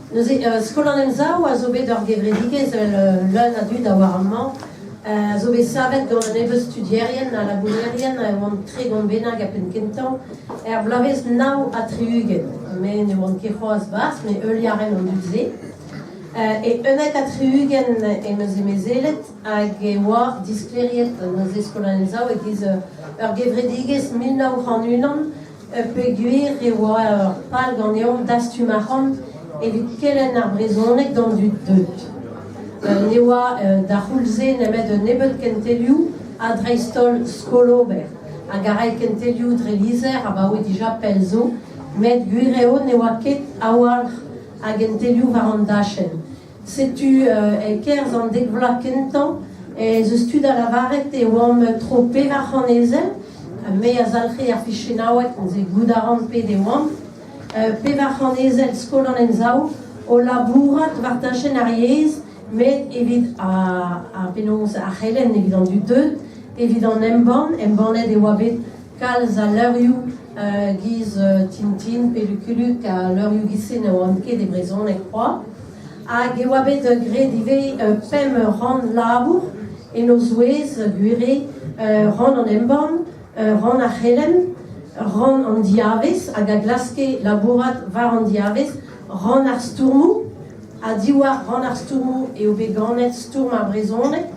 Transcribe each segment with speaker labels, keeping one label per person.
Speaker 1: Skolanenza ou a zo bet ur gevredigez l'un a dud a war amman zo bet savet gant an evel studierien a labourierien a oan tre gant benag a pen kentan blavez nao a triugen me ne oan ket c'hoaz bas me euliaren an dud-se et unek a triugen emeus emezelet hag e oa diskleriet neuze Skolanenza e giz ur gevredigez 1901 peguer e oa ur pal gant eon dastumaran evit kellen ar brezhonek gant dud deut. Ne oa da c'houlze nemet nebet kentelioù a dreistol skolober. A garay kentelioù dre lizer a ba oe dija pel zo, met guireo ne oa ket awalc'h a gentelioù war an dachen. Setu e kerz an degvla kentan, e ze stud a lavaret e oam tro pevar an ezel, me a zalc'he ar fichennaouet, ze goudaran pe de oam, pevar an ezel Skolanenza o labourat war dachen ar yez, met evit a penaos a c'hellen evit an du deut, evit an embanet e oa bet kalz a leurioù giz Tintin pe Lukuluk a leurioù gizen e oan ket e brezonek c'hoa, hag e oa bet gret ive pem ran labour e no zouez gure ran an emban, ran a c'hellen, ran an diavez hag a glaske labourat var an diavez, ran ar stourmou, a diwar ran ar stourmou e obe ganet stourm ar brezonek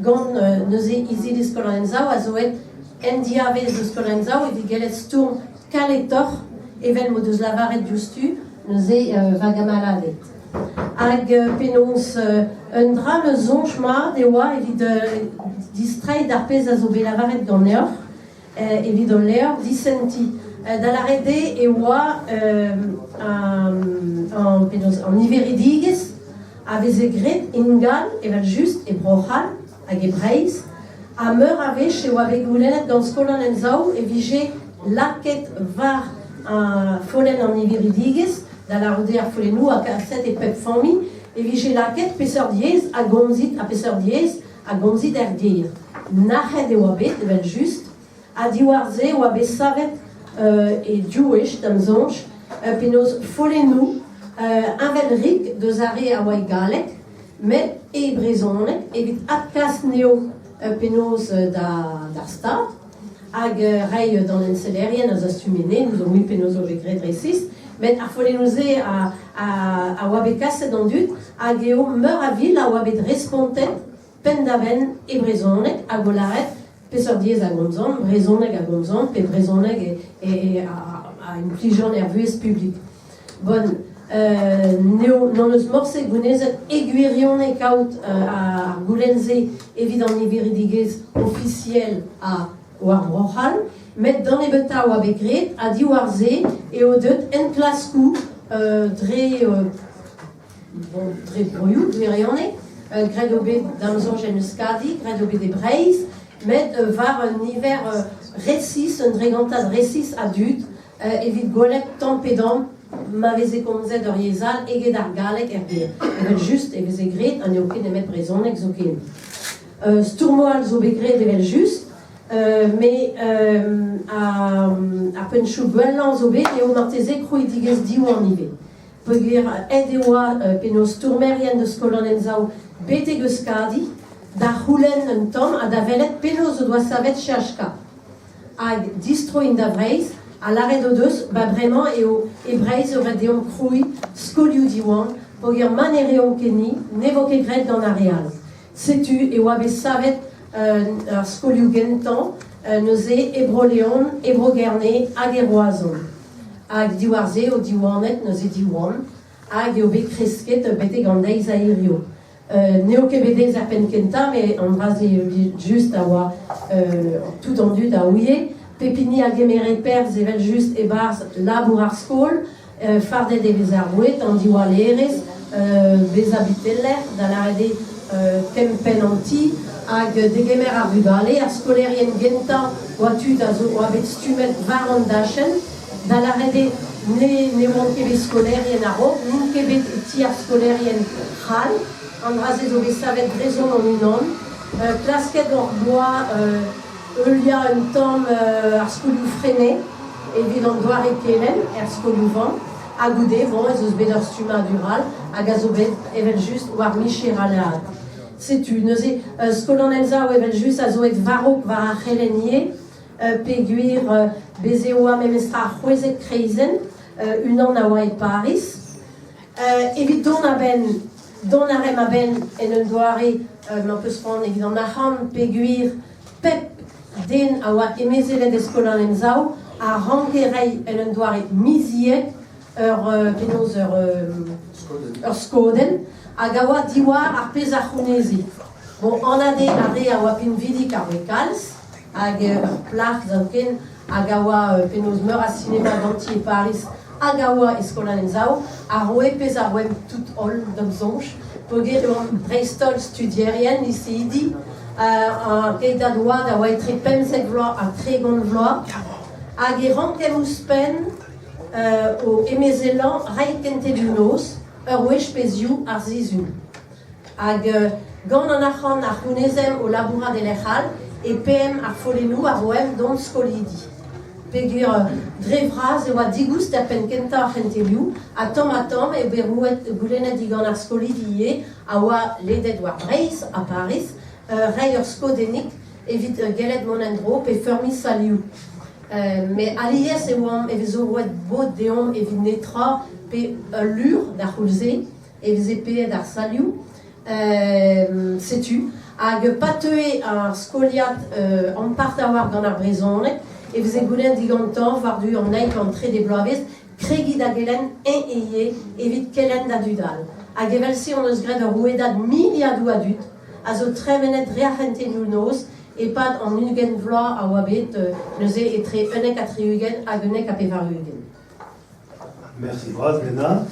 Speaker 1: gant neuze izil e Skolanenza a zo et en diavez de Skolanenza evit gelet stourm kaletoc'h evel mo deus lavaret justu neuze vagamaladet. Hag penaos un dra le zonj mat e oa evit distrait ar pezh a zo bet lavaret gant leoc'h, evit an leoc'h disenti. Da la rede e oa an iveridigez a veze gret ingal evel just e brochal hag e breiz a meur a vech e oa bet goulennet gant Skolanenza e vije laket var follen an iveridigez da la rede ar follenou a kaset e pep fammi e vije laket peseurt diez a gomzit a peseurt diez a gomzit er geir. Nachet e oa bet evel just a diwar-se oa bet savet e diouech d'am zonj penaos follenou invel rik deus are a oa e galek met e brezonek evit atkas neo penaos d'ar stad hag rei d'an enselerien a zastumene nous omui penaos o bet gret resis met ar follennou-se a oa bet kaset an dud hag eo meur a vil a oa bet respontet pendaven e brezonek hag o laret peseurt diez a gomzon, brezonek a gomzon, pe brezonek a implijan er vuez publik. Bon, non eus morse gounezet eguirionek out ar goulenze evit an iveridigez officiel a war brochal, met dan ebeta oa bet gret a diwar-se e o deut en klaskou dre broioù guirionek, gret o bet d'am zonj en eus kadi, gret o bet e breiz, met var un niver resis, un dregantad resis a dud, evit golet tampedam, ma veze komzet ur yezal, eget ar galek er ger. Evel just, e veze gret, an eo ket emet brezonek zo ken. Stourmoal zo bet gret evel just, me a penchou gwelan zo bet, eo marteze kroidigez diou an ive. Peogwir ed e oa penaos stourmerien de Skolanenza bet egeus kadi, da c'houlenn un tamm a da velet penaos o doa savet cheachka. Hag distroin da vreiz, a laret o deus, ba bremañ e breiz o ret deom kroui skolioù diwan, peogwir man e reom keni, ne vo ket gret gant ar real. Setu e oa bet savet ar skolioù gentan, neuze ebro leon, ebro gerne hag e roazon. Hag diwar-se o diwanet neuze diwan, hag eo bet kresket bete gant deiz aerio. Neo kebedez ar pen kenta, me an braze just a oa tout an dud a ouie, pepini a gemeret perz evel just e barz labour ar skol, fardet e vez ar bouet, an diwa lerez, vez abiteller, da la rede kempen anti, hag degemer ar bugale, ar skolerien genta oa tud oa bet stumet var an dachen, da la rede ne oan kebet skolerien a ro, nin kebet ti ar skolerien c'hal, an braze zo bet savet brezon an unan, plasket hor boa eulia un tamm ar skolioù frene, evit an doare kelen, er skolioù van, a goudé, bon, et os bedor stuma dural, hag a zo bet evel just war micher alead. Setu, neuze, skolon elza o evel just a zo et varok var a c'helenie, peguir bezeo am emestra c'hwezet kreizen, unan a oa et Paris. Evit don a rem a ben en un doare, m'en peus prendre évidemment a ran peguir pep den a oa emezelet eskolon elzao, a rangerei en un doare miziet, penaos ur skoden, hag a oa diwar ar pez ar c'hounezi. Bon, an ade a re a oa pin vidik ar wekals, hag ur plach zanken, hag a oa penaos meur a cinema d'Anti et Paris, hag a oa eskolan en zao, a roe pez ar wem tout hol d'om zonj, peogit ur breistol studierien, isi idi, an keit a doa da oa etre pemzet vloa a tregont vloa, hag e rankem ouspen o emezelan rai kentelunoz, ur wech pezioù ar zizun. Hag gant an ac'han ar c'hounezem o labourad elechal, e PM ar folenou ar oem don skolidi. Pegur dre vraz e oa digoust a pen kenta ar c'hentelioù, a tamm e berouet goulennet digan ar skolidi ie, a oa ledet war Breizh a Paris, rei ur skodenik evit gelet monendro pe fermi salioù. Mais alies e oam e vezo roet bod deom evit netra pe lur da c'houlze, e veze peet ar salioù, setu, hag pateue ar skoliad an part a war gant ar brezonek, e veze goulenn digantan war du an eik an tre de bloavez, kregit a gelen en eie evit kelen da dudal. Hag evel se on eus gret ur rouedad miliadou a dud, a zo tremenet re a c'hentelioù noz, e pad an ugen vloa a oa bet neuze etre unek a triugen hag unek a pevarugen.
Speaker 2: Merci, braz, Lena.